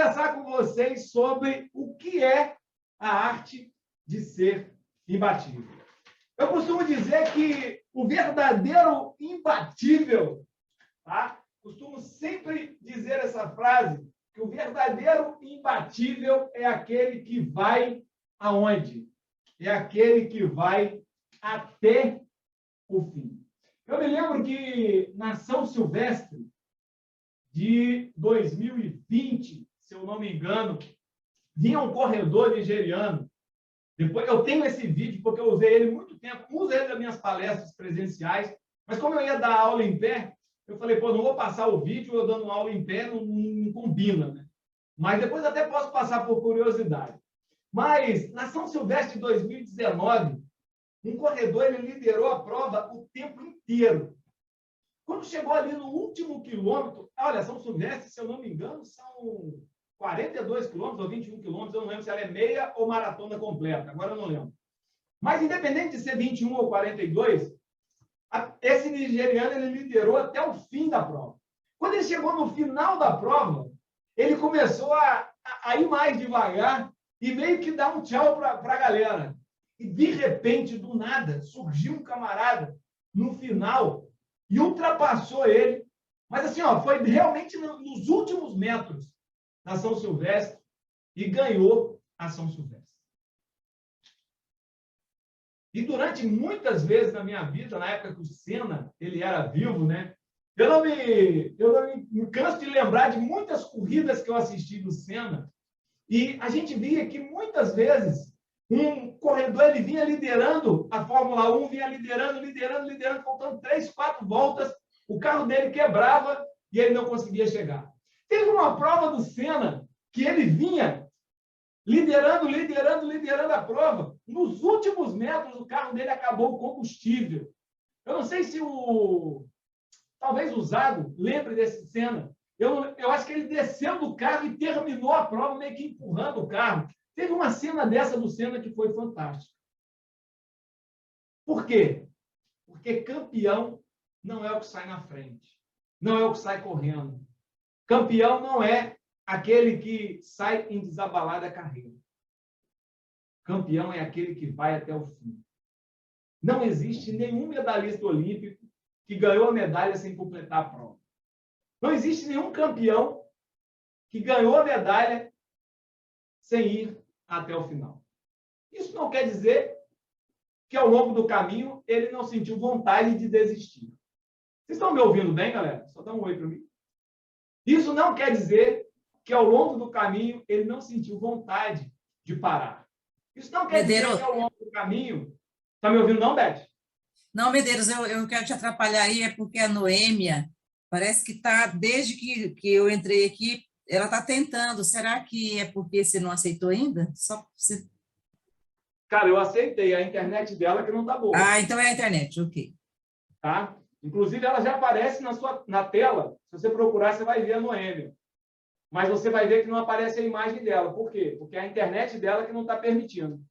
conversar com vocês sobre o que é a arte de ser imbatível. Eu costumo dizer que o verdadeiro imbatível, tá? Costumo sempre dizer essa frase, que o verdadeiro imbatível é aquele que vai aonde? É aquele que vai até o fim. Eu me lembro que na São Silvestre de 2020, se eu não me engano, vinha um corredor nigeriano. Depois, eu tenho esse vídeo porque eu usei ele muito tempo, uso ele nas minhas palestras presenciais, mas como eu ia dar aula em pé, eu falei, pô, não vou passar o vídeo eu dando aula em pé, não combina, né? Mas depois até posso passar por curiosidade. Mas na São Silvestre de 2019, um corredor ele liderou a prova o tempo inteiro. Quando chegou ali no último quilômetro, olha, São Silvestre, se eu não me engano, são 42 quilômetros ou 21 quilômetros, eu não lembro se ela é meia ou maratona completa, agora eu não lembro. Mas, independente de ser 21 ou 42, esse nigeriano ele liderou até o fim da prova. Quando ele chegou no final da prova, ele começou a ir mais devagar e meio que dar um tchau para a galera. E, de repente, do nada, surgiu um camarada no final e ultrapassou ele. Mas, assim, ó, foi realmente nos últimos metros da São Silvestre e ganhou a São Silvestre. E durante muitas vezes na minha vida, na época que o Senna ele era vivo, né? Eu não me canso de lembrar de muitas corridas que eu assisti do Senna e a gente via que muitas vezes um corredor ele vinha liderando a Fórmula 1, vinha liderando, faltando 3, 4 voltas, o carro dele quebrava e ele não conseguia chegar. Teve uma prova do Senna que ele vinha liderando a prova. Nos últimos metros, o carro dele acabou o combustível. Eu não sei se talvez o Zago lembre desse Senna. Eu acho que ele desceu do carro e terminou a prova meio que empurrando o carro. Teve uma cena dessa do Senna que foi fantástica. Por quê? Porque campeão não é o que sai na frente. Não é o que sai correndo. Campeão não é aquele que sai em desabalada carreira. Campeão é aquele que vai até o fim. Não existe nenhum medalhista olímpico que ganhou a medalha sem completar a prova. Não existe nenhum campeão que ganhou a medalha sem ir até o final. Isso não quer dizer que ao longo do caminho ele não sentiu vontade de desistir. Vocês estão me ouvindo bem, galera? Só dá um oi para mim. Isso não quer dizer que ao longo do caminho ele não sentiu vontade de parar. Isso não quer dizer que ao longo do caminho... Está me ouvindo não, Beth? Não, Medeiros, eu quero te atrapalhar aí, é porque a Noêmia parece que está, desde que eu entrei aqui, ela está tentando. Será que é porque você não aceitou ainda? Só você... Cara, eu aceitei. A internet dela que não está boa. Ah, então é a internet, ok. Tá? Inclusive, ela já aparece na tela. Se você procurar, você vai ver a Noêmia. Mas você vai ver que não aparece a imagem dela. Por quê? Porque é a internet dela que não está permitindo.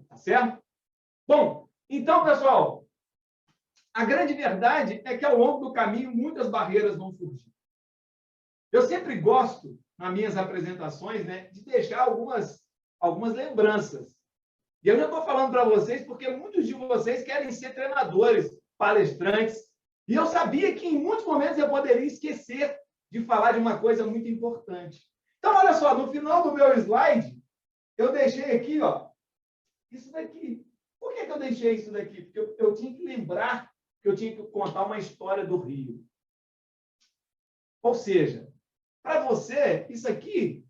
Tá certo? Bom, então, pessoal, a grande verdade é que ao longo do caminho muitas barreiras vão surgir. Eu sempre gosto, nas minhas apresentações, né, de deixar algumas lembranças. E eu já estou falando para vocês porque muitos de vocês querem ser treinadores, palestrantes, e eu sabia que em muitos momentos eu poderia esquecer de falar de uma coisa muito importante. Então, olha só, no final do meu slide, eu deixei aqui, ó, isso daqui. Por que eu deixei isso daqui? Porque eu tinha que lembrar que eu tinha que contar uma história do Rio. Ou seja, para você, isso aqui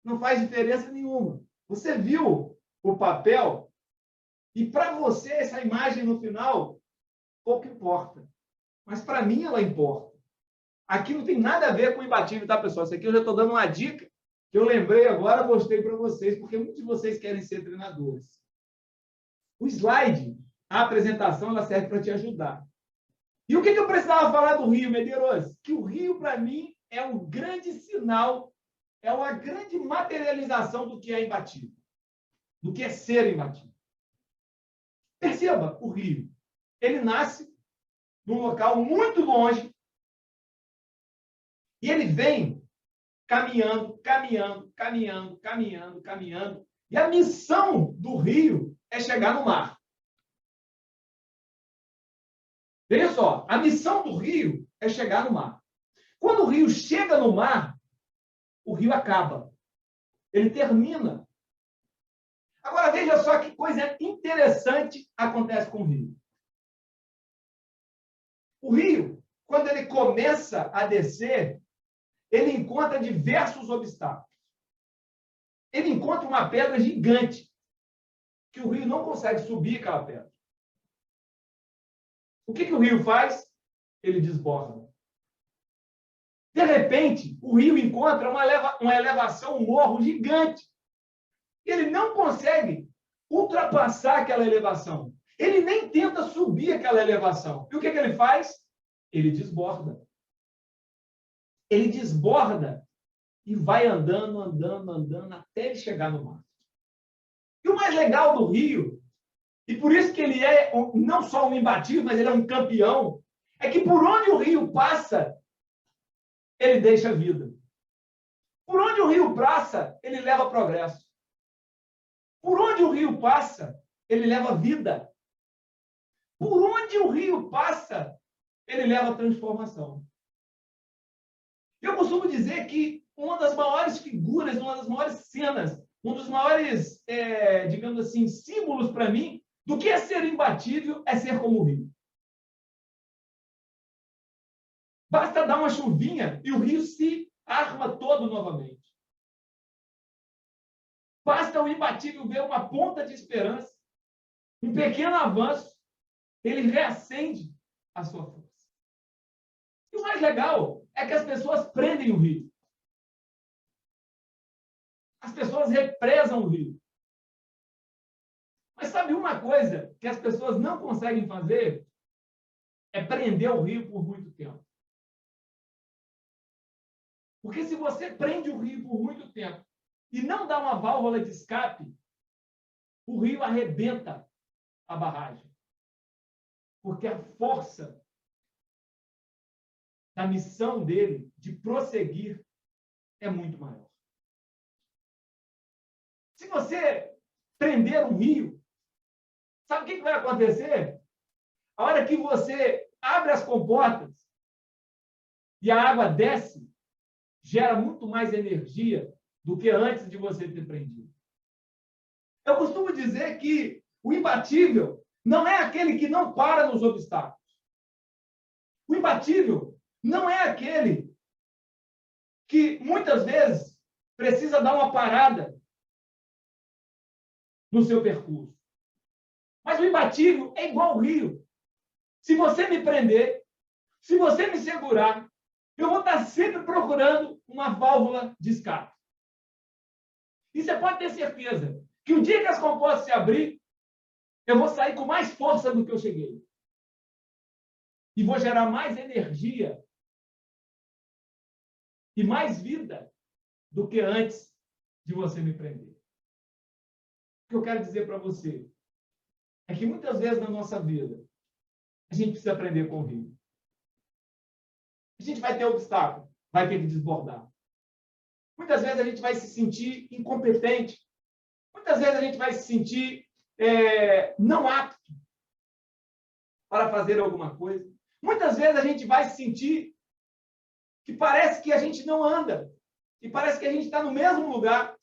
não faz diferença nenhuma. Você viu o papel e para você essa imagem no final pouco importa. Mas para mim ela importa. Aqui não tem nada a ver com o imbatível, tá, pessoal? Isso aqui eu já estou dando uma dica que eu lembrei agora, mostrei para vocês, porque muitos de vocês querem ser treinadores. O slide, a apresentação, ela serve para te ajudar. E o que eu precisava falar do Rio, Medeiros? Que o Rio, para mim, é um grande sinal, é uma grande materialização do que é imbatível, do que é ser imbatível. Perceba o Rio. Ele nasce num local muito longe e ele vem caminhando, caminhando, caminhando, caminhando, caminhando. E a missão do rio é chegar no mar. Veja só, a missão do rio é chegar no mar. Quando o rio chega no mar, o rio acaba. Ele termina. Agora, veja só que coisa interessante acontece com o rio. O rio, quando ele começa a descer, ele encontra diversos obstáculos. Ele encontra uma pedra gigante, que o rio não consegue subir aquela pedra. O que o rio faz? Ele desborda. De repente, o rio encontra uma elevação, um morro gigante. Ele não consegue ultrapassar aquela elevação. Ele nem tenta subir aquela elevação. E o que ele faz? Ele desborda. Ele desborda e vai andando, andando, andando, até ele chegar no mar. E o mais legal do rio, e por isso que ele é não só um imbatível, mas ele é um campeão, é que por onde o rio passa, ele deixa vida. Por onde o rio passa, ele leva progresso. Por onde o rio passa, ele leva vida. Por onde o rio passa, ele leva transformação. Eu costumo dizer que uma das maiores figuras, uma das maiores cenas, um dos maiores, digamos assim, símbolos para mim do que é ser imbatível é ser como o rio. Basta dar uma chuvinha e o rio se arma todo novamente. Basta o imbatível ver uma ponta de esperança, um pequeno avanço, ele reacende a sua força. E o mais legal é que as pessoas prendem o rio. As pessoas represam o rio. Mas sabe uma coisa que as pessoas não conseguem fazer? É prender o rio por muito tempo. Porque se você prende o rio por muito tempo e não dá uma válvula de escape, o rio arrebenta a barragem. Porque a força da missão dele de prosseguir é muito maior. Se você prender um rio, sabe o que vai acontecer? A hora que você abre as comportas e a água desce, gera muito mais energia do que antes de você ter prendido. Eu costumo dizer que o imbatível não é aquele que não para nos obstáculos. O imbatível não é aquele que muitas vezes precisa dar uma parada no seu percurso. Mas o imbatível é igual ao rio. Se você me prender, se você me segurar, eu vou estar sempre procurando uma válvula de escape. E você pode ter certeza que o dia que as comportas se abrir, eu vou sair com mais força do que eu cheguei. E vou gerar mais energia e mais vida do que antes de você me prender. O que eu quero dizer para você é que muitas vezes na nossa vida, a gente precisa aprender com o rio. A gente vai ter obstáculo, vai ter que desbordar. Muitas vezes a gente vai se sentir incompetente. Muitas vezes a gente vai se sentir não apto para fazer alguma coisa. Muitas vezes a gente vai se sentir que parece que a gente não anda. E parece que a gente está no mesmo lugar.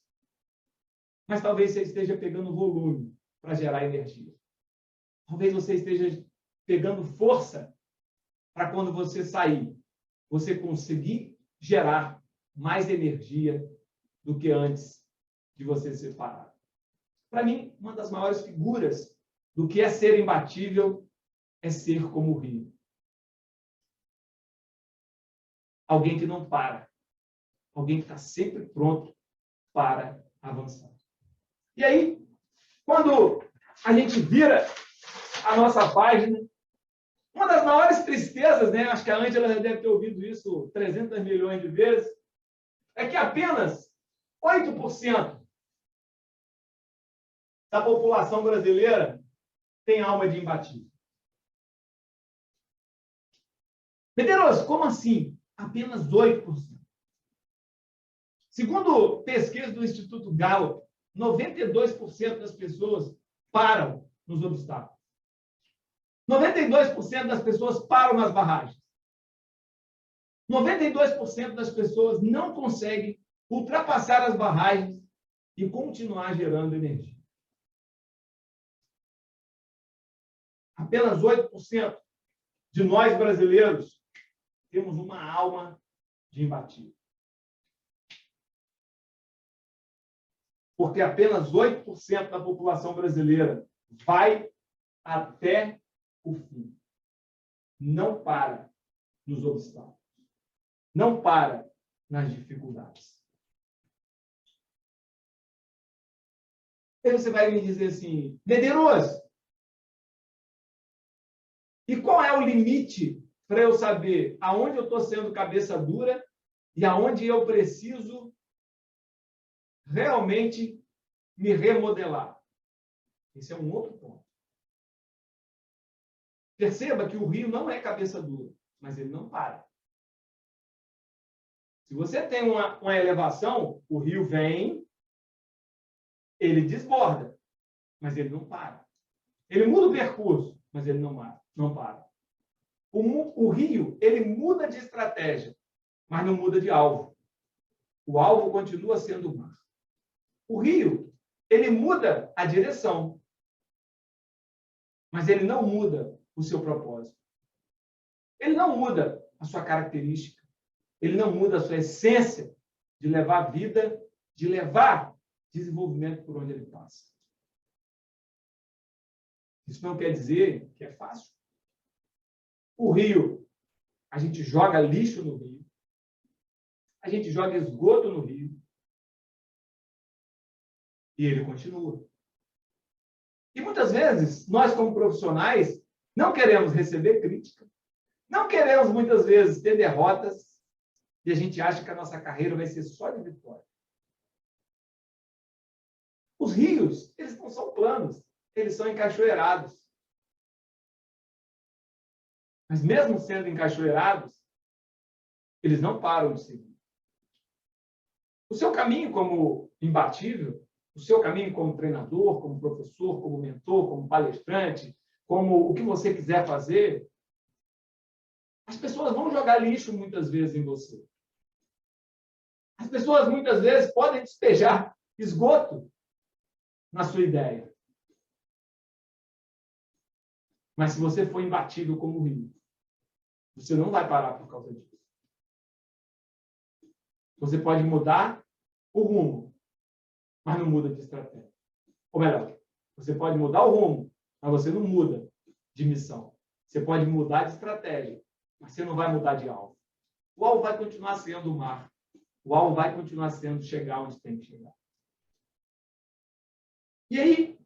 Mas talvez você esteja pegando volume para gerar energia. Talvez você esteja pegando força para quando você sair, você conseguir gerar mais energia do que antes de você ser parado. Para mim, uma das maiores figuras do que é ser imbatível é ser como o rio. Alguém que não para. Alguém que está sempre pronto para avançar. E aí, quando a gente vira a nossa página, uma das maiores tristezas, né? Acho que a Ângela já deve ter ouvido isso 300 milhões de vezes, é que apenas 8% da população brasileira tem alma de imbatível. Medeiros, como assim? Apenas 8%. Segundo pesquisa do Instituto Gallup, 92% das pessoas param nos obstáculos. 92% das pessoas param nas barragens. 92% das pessoas não conseguem ultrapassar as barragens e continuar gerando energia. Apenas 8% de nós brasileiros temos uma alma de imbatível. Porque apenas 8% da população brasileira vai até o fim. Não para nos obstáculos. Não para nas dificuldades. Aí você vai me dizer assim, Medeiros, e qual é o limite para eu saber aonde eu estou sendo cabeça dura e aonde eu preciso realmente me remodelar? Esse é um outro ponto. Perceba que o rio não é cabeça dura, mas ele não para. Se você tem uma elevação, o rio vem, ele desborda, mas ele não para. Ele muda o percurso, mas ele não para. O rio, ele muda de estratégia, mas não muda de alvo. O alvo continua sendo o mar. O rio, ele muda a direção, mas ele não muda o seu propósito. Ele não muda a sua característica. Ele não muda a sua essência de levar vida, de levar desenvolvimento por onde ele passa. Isso não quer dizer que é fácil. O rio, a gente joga lixo no rio, a gente joga esgoto no rio, e ele continua. E muitas vezes, nós como profissionais, não queremos receber crítica, não queremos muitas vezes ter derrotas, e a gente acha que a nossa carreira vai ser só de vitória. Os rios, eles não são planos, eles são encachoeirados. Mas mesmo sendo encachoeirados, eles não param de seguir. O seu caminho como imbatível, o seu caminho como treinador, como professor, como mentor, como palestrante, como o que você quiser fazer, as pessoas vão jogar lixo muitas vezes em você. As pessoas muitas vezes podem despejar esgoto na sua ideia. Mas se você for imbatível como o rio, você não vai parar por causa disso. Você pode mudar o rumo, mas não muda de estratégia. Ou melhor, você pode mudar o rumo, mas você não muda de missão. Você pode mudar de estratégia, mas você não vai mudar de alvo. O alvo vai continuar sendo o mar. O alvo vai continuar sendo chegar onde tem que chegar. E aí,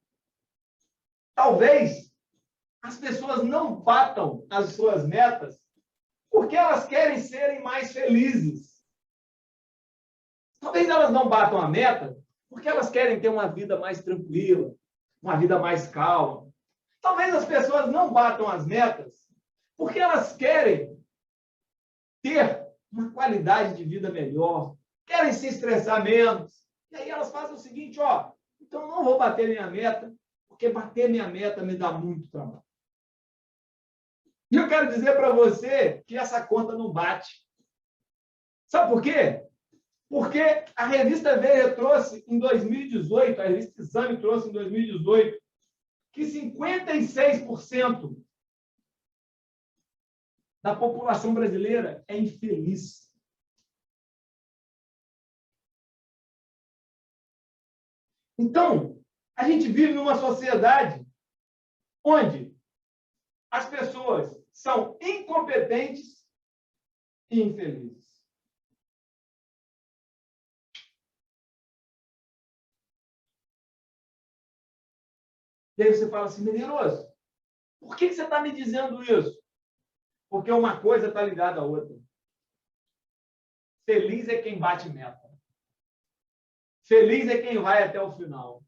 talvez as pessoas não batam as suas metas porque elas querem serem mais felizes. Talvez elas não batam a meta porque elas querem ter uma vida mais tranquila, uma vida mais calma. Talvez as pessoas não batam as metas porque elas querem ter uma qualidade de vida melhor, querem se estressar menos. E aí elas fazem o seguinte, ó, então eu não vou bater minha meta, porque bater minha meta me dá muito trabalho. E eu quero dizer para você que essa conta não bate. Sabe por quê? Porque a revista Veja trouxe em 2018, a revista Exame trouxe em 2018, que 56% da população brasileira é infeliz. Então, a gente vive numa sociedade onde as pessoas são incompetentes e infelizes. E aí você fala assim, Medeiros, por que você está me dizendo isso? Porque uma coisa está ligada à outra. Feliz é quem bate meta. Feliz é quem vai até o final.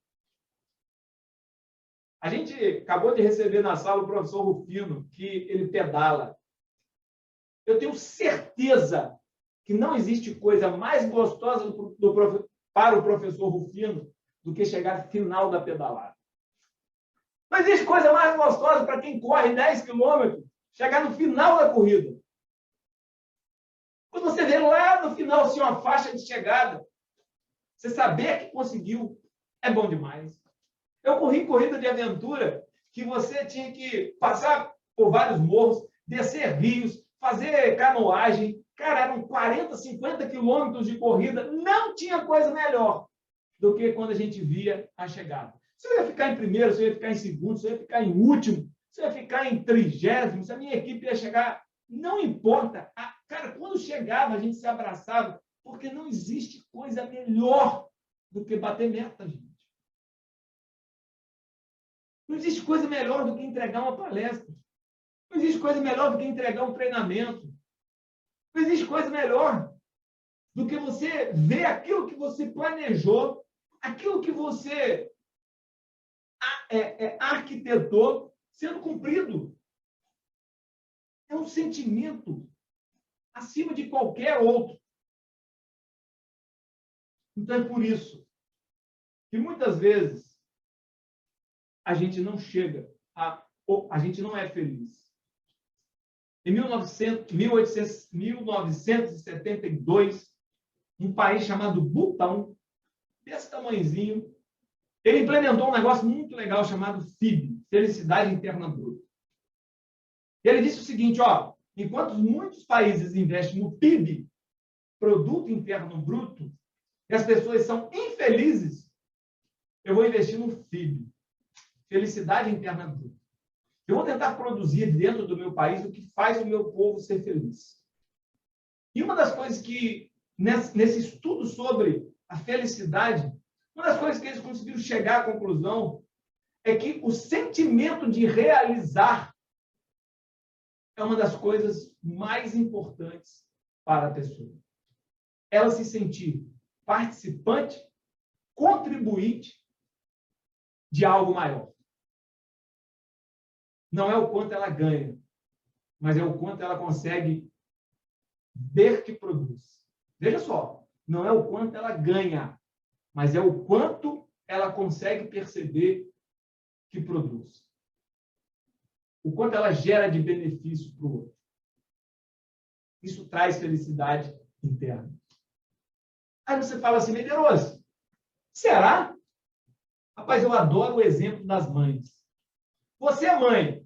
A gente acabou de receber na sala o professor Rufino, que ele pedala. Eu tenho certeza que não existe coisa mais gostosa para o professor Rufino do que chegar no final da pedalada. Não existe coisa mais gostosa para quem corre 10 quilômetros, chegar no final da corrida. Quando você vê lá no final assim, uma faixa de chegada, você saber que conseguiu, é bom demais. Eu corri corrida de aventura que você tinha que passar por vários morros, descer rios, fazer canoagem. Cara, eram 40, 50 quilômetros de corrida. Não tinha coisa melhor do que quando a gente via a chegada. Você ia ficar em primeiro, você ia ficar em segundo, você ia ficar em último, você ia ficar em 30º, se a minha equipe ia chegar, não importa. Cara, quando chegava, a gente se abraçava, porque não existe coisa melhor do que bater meta, gente. Não existe coisa melhor do que entregar uma palestra. Não existe coisa melhor do que entregar um treinamento. Não existe coisa melhor do que você ver aquilo que você planejou, aquilo que você arquitetou sendo cumprido. É um sentimento acima de qualquer outro. Então, é por isso que muitas vezes a gente não chega, a gente não é feliz. Em 1972, um país chamado Butão, desse tamanhozinho, ele implementou um negócio muito legal chamado FIB, Felicidade Interna Bruta. Ele disse o seguinte, ó, enquanto muitos países investem no PIB, Produto Interno Bruto, e as pessoas são infelizes, eu vou investir no FIB, Felicidade Interna Bruta. Eu vou tentar produzir dentro do meu país o que faz o meu povo ser feliz. E uma das coisas que, nesse estudo sobre a felicidade, uma das coisas que eles conseguiram chegar à conclusão é que o sentimento de realizar é uma das coisas mais importantes para a pessoa. Ela se sentir participante, contribuinte de algo maior. Não é o quanto ela ganha, mas é o quanto ela consegue ver que produz. Veja só, não é o quanto ela ganha, mas é o quanto ela consegue perceber que produz. O quanto ela gera de benefício para o outro. Isso traz felicidade interna. Aí você fala assim, Medeiros, será? Rapaz, eu adoro o exemplo das mães. Você é mãe.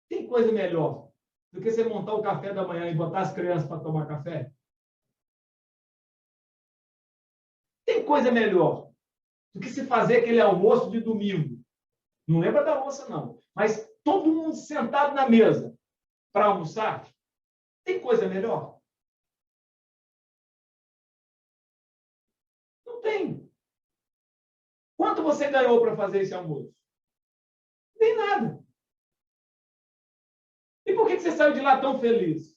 Tem coisa melhor do que você montar o café da manhã e botar as crianças para tomar café? Tem coisa melhor do que você fazer aquele almoço de domingo? Não lembra da moça, não. Mas todo mundo sentado na mesa para almoçar? Tem coisa melhor? Não tem. Quanto você ganhou para fazer esse almoço? Nem nada. E por que você saiu de lá tão feliz?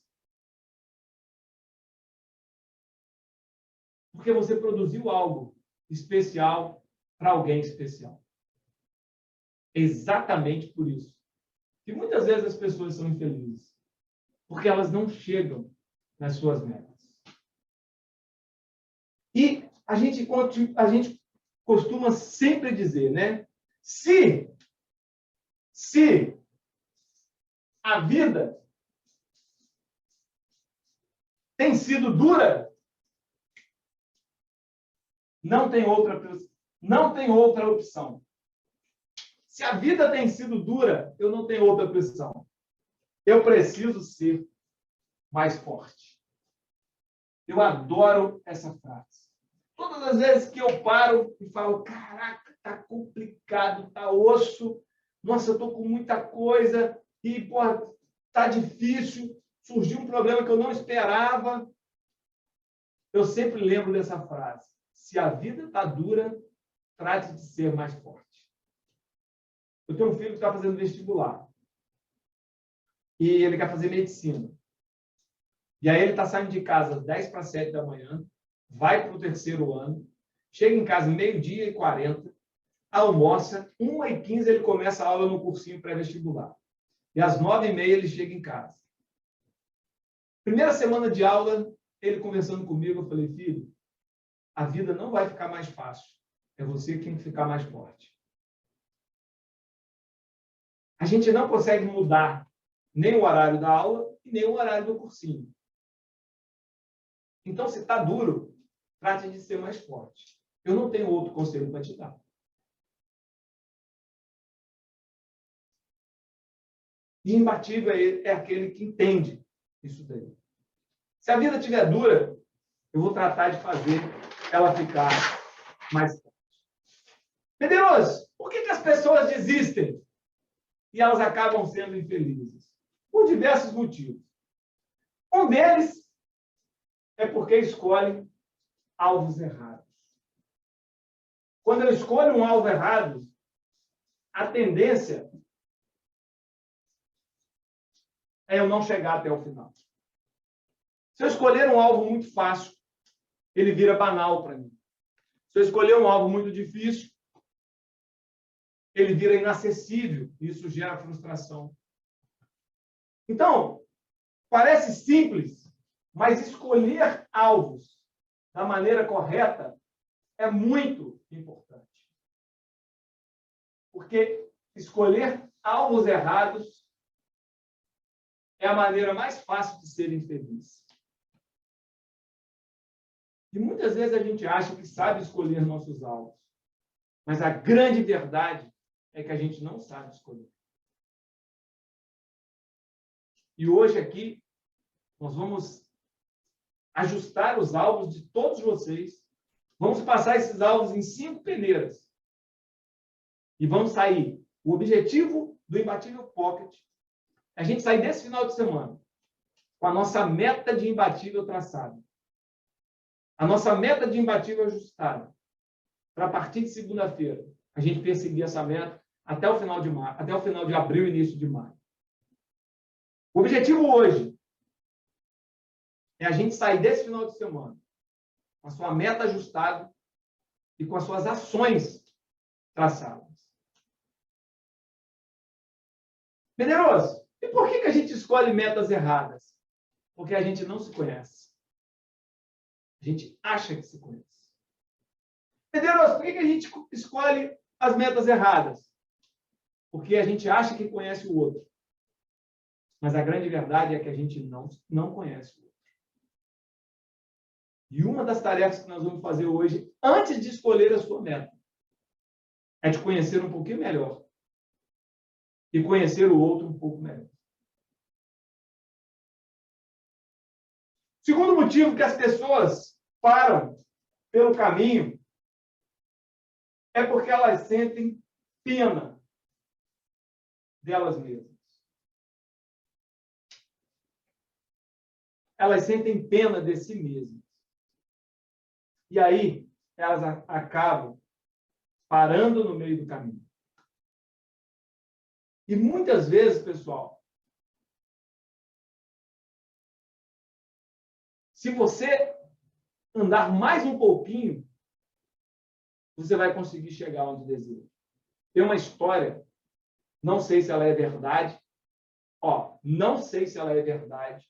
Porque você produziu algo especial para alguém especial. Exatamente por isso. E muitas vezes as pessoas são infelizes. Porque elas não chegam nas suas metas. E a gente costuma sempre dizer, né? Se a vida tem sido dura, não tem outra opção. Se a vida tem sido dura, eu não tenho outra opção. Eu preciso ser mais forte. Eu adoro essa frase. Todas as vezes que eu paro e falo, caraca, tá complicado, tá osso, nossa, eu tô com muita coisa e, porra, tá difícil, surgiu um problema que eu não esperava. Eu sempre lembro dessa frase. Se a vida tá dura, trate de ser mais forte. Eu tenho um filho que está fazendo vestibular. E ele quer fazer medicina. E aí ele está saindo de casa às 10 para 7 da manhã, vai para o 3º ano, chega em casa 12h40, almoça, 1h15 ele começa a aula no cursinho pré-vestibular. E às 9h30 ele chega em casa. Primeira semana de aula, ele conversando comigo, eu falei, filho, a vida não vai ficar mais fácil. É você que tem que ficar mais forte. A gente não consegue mudar nem o horário da aula e nem o horário do cursinho. Então, se está duro, trate de ser mais forte. Eu não tenho outro conselho para te dar. E imbatível é aquele que entende isso daí. Se a vida estiver dura, eu vou tratar de fazer ela ficar mais forte. Medeiros, por que as pessoas desistem e elas acabam sendo infelizes? Por diversos motivos. Um deles é porque escolhem alvos errados. Quando eu escolho um alvo errado, a tendência é eu não chegar até o final. Se eu escolher um alvo muito fácil, ele vira banal para mim. Se eu escolher um alvo muito difícil, ele vira inacessível. Isso gera frustração. Então, parece simples, mas escolher alvos da maneira correta é muito importante. Porque escolher alvos errados é a maneira mais fácil de ser infeliz. E muitas vezes a gente acha que sabe escolher nossos alvos. Mas a grande verdade é que a gente não sabe escolher. E hoje aqui, nós vamos ajustar os alvos de todos vocês. Vamos passar esses alvos em 5 peneiras. E vamos sair. O objetivo do Imbatível Pocket é a gente sair desse final de semana com a nossa meta de imbatível traçada. A nossa meta de imbatível ajustada. Para a partir de segunda-feira, a gente perseguir essa meta até o final de maio, até o final de abril e início de maio. O objetivo hoje é a gente sair desse final de semana com a sua meta ajustada e com as suas ações traçadas. Medeiros, e por que a gente escolhe metas erradas? Porque a gente não se conhece. A gente acha que se conhece. Medeiros, por que a gente escolhe as metas erradas? Porque a gente acha que conhece o outro. Mas a grande verdade é que a gente não conhece o outro. E uma das tarefas que nós vamos fazer hoje, antes de escolher a sua meta, é te conhecer um pouquinho melhor. E conhecer o outro um pouco melhor. Segundo motivo que as pessoas param pelo caminho é porque elas sentem pena delas mesmas. Elas sentem pena de si mesmas. E aí, elas acabam parando no meio do caminho. E muitas vezes, pessoal, se você andar mais um pouquinho, você vai conseguir chegar onde deseja. Tem uma história, não sei se ela é verdade, não sei se ela é verdade,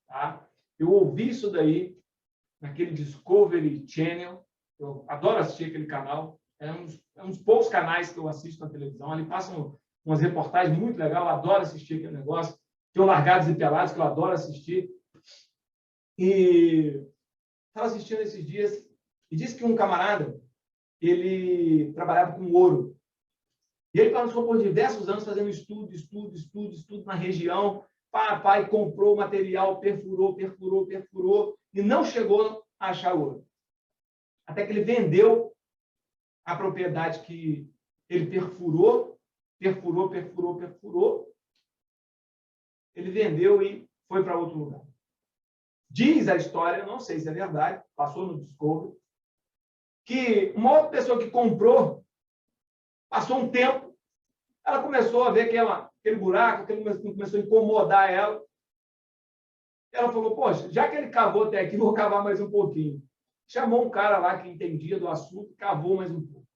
tá? Eu ouvi isso daí naquele Discovery Channel, eu adoro assistir aquele canal, é um dos poucos canais que eu assisto na televisão, ali passam umas reportagens muito legais, eu adoro assistir aquele negócio, tem o Largados e Pelados, que eu adoro assistir, e estava assistindo esses dias, e disse que um camarada, ele trabalhava com ouro, e ele passou por diversos anos fazendo estudo na região, e comprou material, perfurou, e não chegou a achar ouro. Até que ele vendeu a propriedade que ele perfurou, ele vendeu e foi para outro lugar. Diz a história, não sei se é verdade, passou no Discovery, que uma outra pessoa que comprou, passou um tempo, ela começou a ver aquele buraco, aquele começou a incomodar ela. Ela falou, poxa, já que ele cavou até aqui, vou cavar mais um pouquinho. Chamou um cara lá que entendia do assunto, cavou mais um pouco.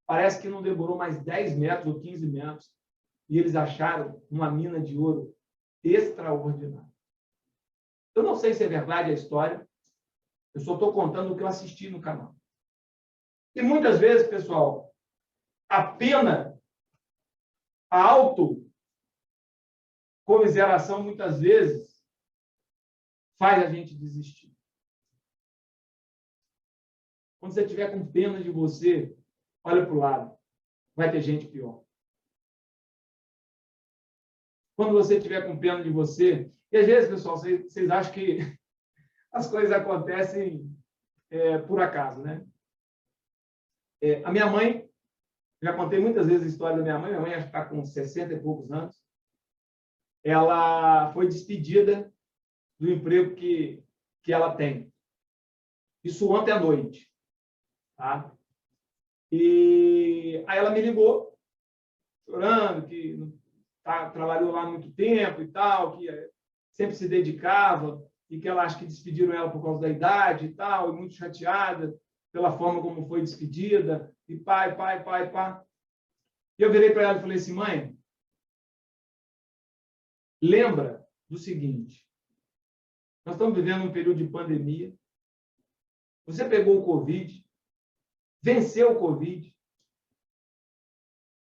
Parece que não demorou mais 10 metros ou 15 metros, e eles acharam uma mina de ouro extraordinária. Eu não sei se é verdade a história, eu só estou contando o que eu assisti no canal. E muitas vezes, pessoal, a pena, a autocomiseração, muitas vezes, faz a gente desistir. Quando você estiver com pena de você, olha para o lado, vai ter gente pior. Quando você estiver com pena de você, e às vezes, pessoal, vocês acham que as coisas acontecem por acaso, né? A minha mãe, já contei muitas vezes a história da minha mãe acho que está com 60 e poucos anos, ela foi despedida do emprego que ela tem. Isso ontem à noite. Tá? E aí ela me ligou, chorando, que trabalhou lá há muito tempo e tal, que sempre se dedicava, e que ela acha que despediram ela por causa da idade e tal, e muito chateada pela forma como foi despedida, e pá. E eu virei para ela e falei assim, mãe, lembra do seguinte, nós estamos vivendo um período de pandemia, você pegou o Covid, venceu o Covid,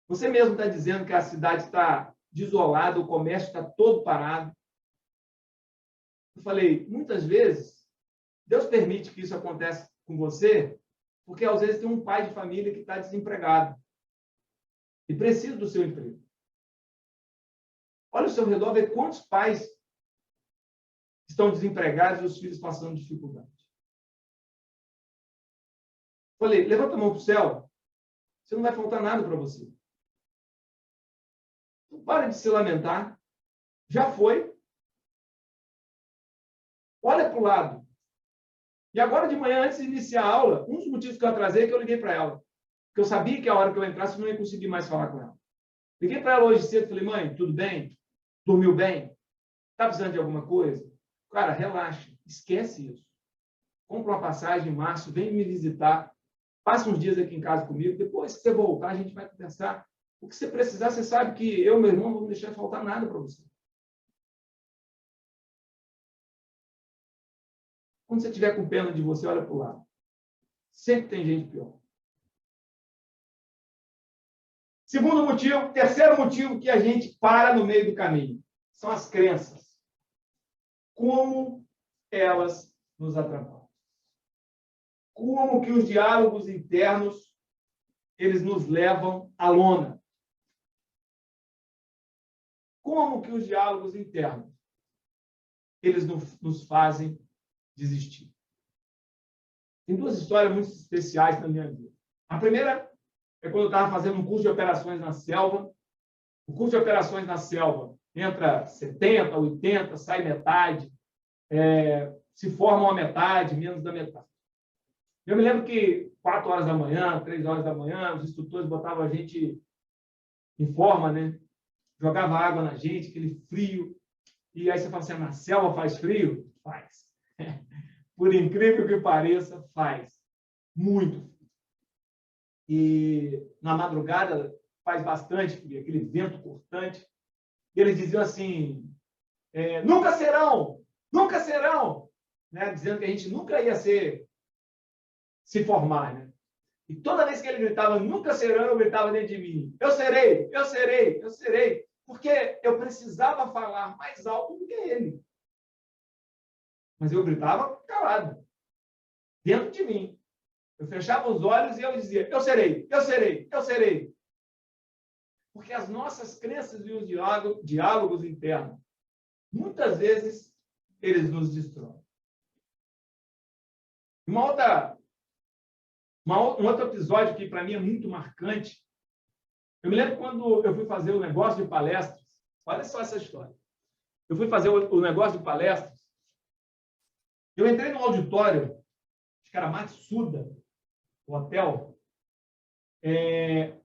você mesmo está dizendo que a cidade está desolada, o comércio está todo parado. Eu falei, muitas vezes, Deus permite que isso aconteça com você, porque às vezes tem um pai de família que está desempregado e precisa do seu emprego. Olha ao seu redor, vê quantos pais estão desempregados e os filhos passando dificuldade. Falei, levanta a mão para o céu, você não vai faltar nada para você. Não para de se lamentar, já foi. Olha para o lado. E agora de manhã, antes de iniciar a aula, um dos motivos que eu atrasei é que eu liguei para ela. Porque eu sabia que a hora que eu entrasse, eu não ia conseguir mais falar com ela. Liguei para ela hoje cedo e falei, mãe, tudo bem? Dormiu bem? Está precisando de alguma coisa? Cara, relaxa, esquece isso. Compra uma passagem em março, vem me visitar, passa uns dias aqui em casa comigo, depois que você voltar, a gente vai conversar. O que você precisar, você sabe que eu e meu irmão não vamos deixar faltar nada para você. Quando você estiver com pena de você, olha para o lado. Sempre tem gente pior. Segundo motivo, terceiro motivo que a gente para no meio do caminho, são as crenças. Como elas nos atrapalham. Como que os diálogos internos, eles nos levam à lona. Como que os diálogos internos, eles nos fazem desistir. Tem duas histórias muito especiais na minha vida. A primeira é quando eu estava fazendo um curso de operações na selva. O curso de operações na selva entra 70, 80, sai metade, se forma uma metade, menos da metade. Eu me lembro que 4 horas da manhã, 3 horas da manhã, os instrutores botavam a gente em forma, né? Jogava água na gente, aquele frio. E aí você fala assim, na selva faz frio? Faz. Por incrível que pareça, faz. Muito. E na madrugada faz bastante frio, aquele vento cortante. E eles diziam assim, nunca serão, né? Dizendo que a gente nunca ia se formar, né? E toda vez que ele gritava, nunca serão, eu gritava dentro de mim, eu serei, eu serei, eu serei. Porque eu precisava falar mais alto do que ele. Mas eu gritava calado, dentro de mim. Eu fechava os olhos e eu dizia, eu serei, eu serei, eu serei. Porque as nossas crenças e os diálogos internos, muitas vezes, eles nos destroem. Um outro episódio que, para mim, é muito marcante. Eu me lembro quando eu fui fazer o negócio de palestras. Olha só essa história. Eu fui fazer o negócio de palestras. Eu entrei no auditório, acho que era Matsuda, o hotel,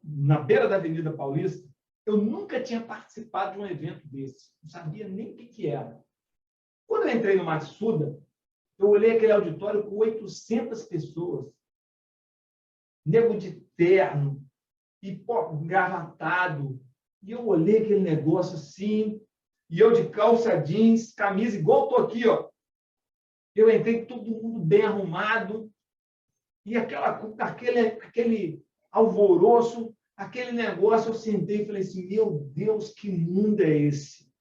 na beira da Avenida Paulista. Eu nunca tinha participado de um evento desse. Não sabia nem o que era. Quando eu entrei no Matsuda, eu olhei aquele auditório com 800 pessoas. Nego de terno, e engravatado. E eu olhei aquele negócio assim, e eu de calça jeans, camisa, igual estou aqui, ó, Eu entrei todo mundo bem arrumado, e aquele alvoroço, aquele negócio, eu sentei e falei assim, meu Deus, que mundo é esse?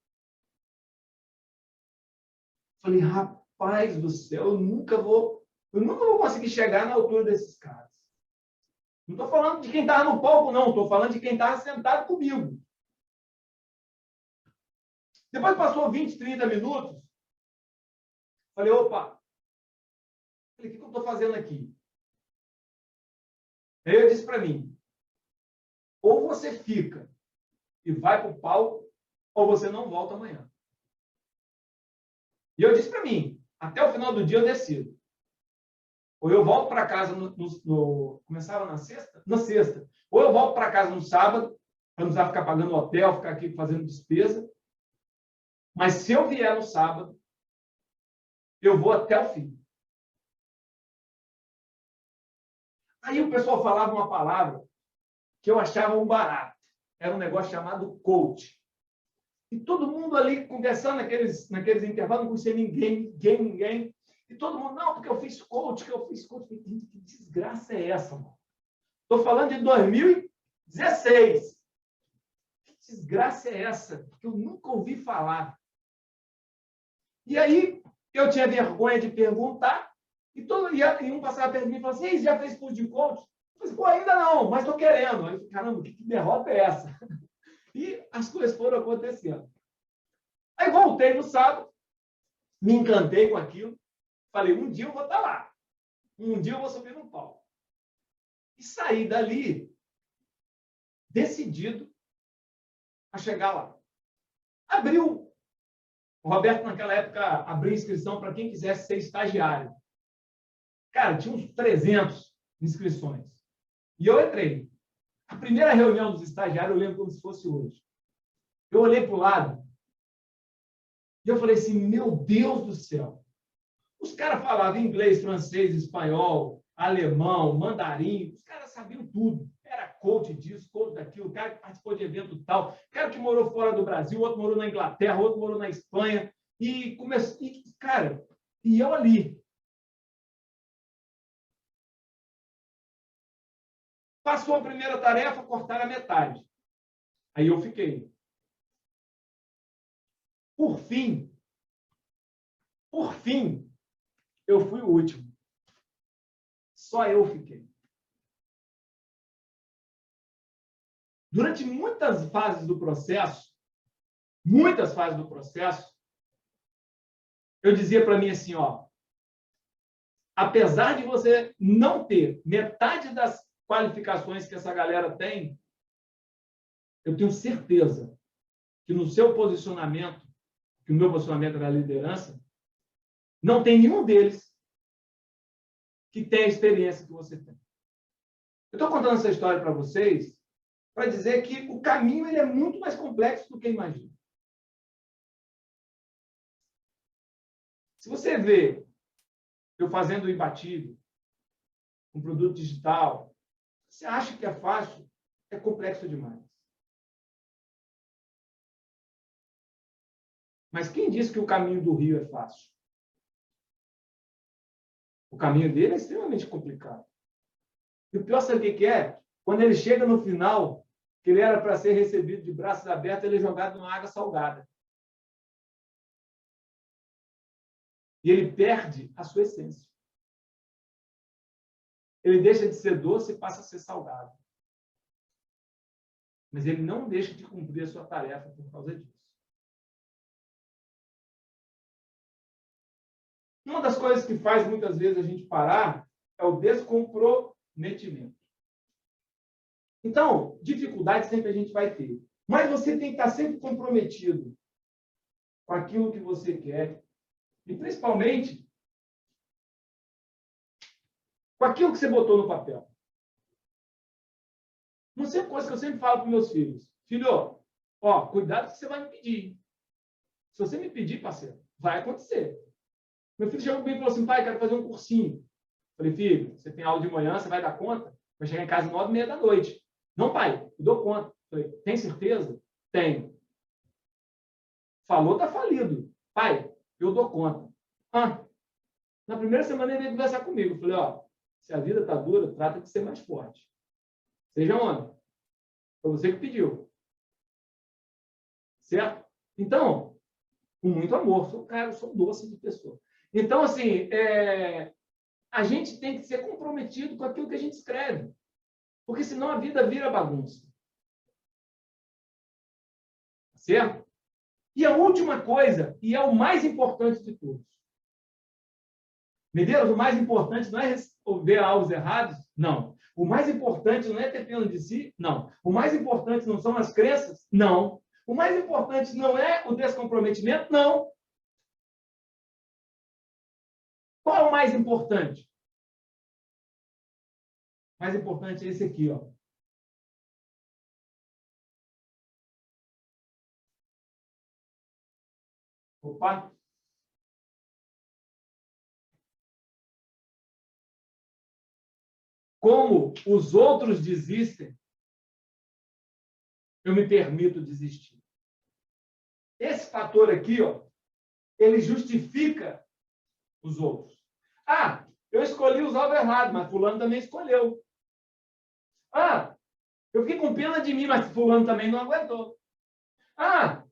Falei, rapaz do céu, eu nunca vou conseguir chegar na altura desses caras. Não estou falando de quem estava no palco, não, estou falando de quem estava sentado comigo. Depois passou 20, 30 minutos, falei, opa, o que eu estou fazendo aqui? Aí eu disse para mim, ou você fica e vai para o palco, ou você não volta amanhã. E eu disse para mim, até o final do dia eu decido. Ou eu volto para casa começava na sexta? Na sexta. Ou eu volto para casa no sábado, para não precisar ficar pagando hotel, ficar aqui fazendo despesa. Mas se eu vier no sábado, eu vou até o fim. Aí o pessoal falava uma palavra que eu achava um barato. Era um negócio chamado coach. E todo mundo ali conversando naqueles intervalos, não conhecia ninguém. E todo mundo, não, porque eu fiz coach, que eu fiz coach. Que desgraça é essa, mano? Estou falando de 2016. Que desgraça é essa? Que eu nunca ouvi falar. E aí, eu tinha vergonha de perguntar, e um passava perto de mim e falava assim, já fez curso de coach? Eu falei, pô, ainda não, mas estou querendo. Aí eu falei, caramba, que derrota é essa? E as coisas foram acontecendo. Aí voltei no sábado, me encantei com aquilo, falei, um dia eu vou estar lá, um dia eu vou subir no palco. E saí dali decidido a chegar lá. O Roberto, naquela época, abriu inscrição para quem quisesse ser estagiário. Cara, tinha uns 300 inscrições. E eu entrei. A primeira reunião dos estagiários, eu lembro como se fosse hoje. Eu olhei para o lado e eu falei assim, meu Deus do céu. Os caras falavam inglês, francês, espanhol, alemão, mandarim. Os caras sabiam tudo. Era coach disso, coach daquilo, o cara que participou de evento tal, o cara que morou fora do Brasil, outro morou na Inglaterra, outro morou na Espanha. E cara, e eu ali. Passou a primeira tarefa, cortaram a metade. Aí eu fiquei. Por fim, eu fui o último. Só eu fiquei. Durante muitas fases do processo, eu dizia para mim assim, ó, apesar de você não ter metade das qualificações que essa galera tem, eu tenho certeza que no seu posicionamento, que o meu posicionamento era a liderança, não tem nenhum deles que tem a experiência que você tem. Eu estou contando essa história para vocês para dizer que o caminho ele é muito mais complexo do que imagina. Se você vê eu fazendo o imbatível, um produto digital, você acha que é fácil? É complexo demais. Mas quem disse que o caminho do rio é fácil? O caminho dele é extremamente complicado. E o pior, sabe o que é? Quando ele chega no final, que ele era para ser recebido de braços abertos, ele é jogado numa água salgada. E ele perde a sua essência. Ele deixa de ser doce e passa a ser salgado. Mas ele não deixa de cumprir a sua tarefa por causa disso. Uma das coisas que faz muitas vezes a gente parar é o descomprometimento. Então, dificuldade sempre a gente vai ter. Mas você tem que estar sempre comprometido com aquilo que você quer. E, principalmente, com aquilo que você botou no papel. Não sei coisa que eu sempre falo para meus filhos. Filho, ó, cuidado que você vai me pedir. Se você me pedir, parceiro, vai acontecer. Meu filho chegou comigo e falou assim, pai, quero fazer um cursinho. Falei, filho, você tem aula de manhã, você vai dar conta? Vai chegar em casa às 9h30 da noite. Não, pai, eu dou conta. Falei, tem certeza? Tenho. Falou, tá falido. Pai, eu dou conta. Na primeira semana ele veio conversar comigo. Eu falei, ó, se a vida está dura, trata de ser mais forte. Seja homem. Foi você que pediu. Certo? Então, com muito amor. Sou um cara, sou um doce de pessoa. Então, assim, a gente tem que ser comprometido com aquilo que a gente escreve. Porque senão a vida vira bagunça. Certo? E a última coisa, e é o mais importante de todos. Medeiros, o mais importante não é resolver alvos errados? Não. O mais importante não é ter pena de si? Não. O mais importante não são as crenças? Não. O mais importante não é o descomprometimento? Não. Qual é o mais importante? O mais importante é esse aqui, ó. Opa! Como os outros desistem, eu me permito desistir. Esse fator aqui, ó, ele justifica os outros. Ah, eu escolhi os alvos errados, mas fulano também escolheu. Ah, eu fiquei com pena de mim, mas fulano também não aguentou. Ah,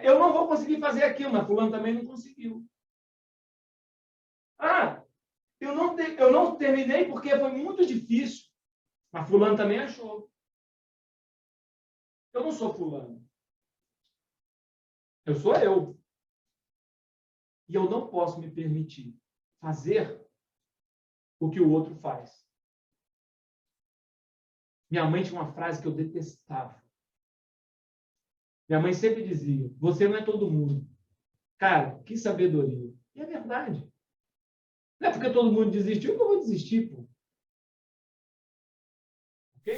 eu não vou conseguir fazer aquilo, mas fulano também não conseguiu. Ah, eu não terminei porque foi muito difícil, mas fulano também achou. Eu não sou fulano. Eu sou eu. E eu não posso me permitir fazer o que o outro faz. Minha mãe tinha uma frase que eu detestava. Minha mãe sempre dizia, você não é todo mundo. Cara, que sabedoria. E é verdade. Não é porque todo mundo desistiu que eu vou desistir, pô. Ok?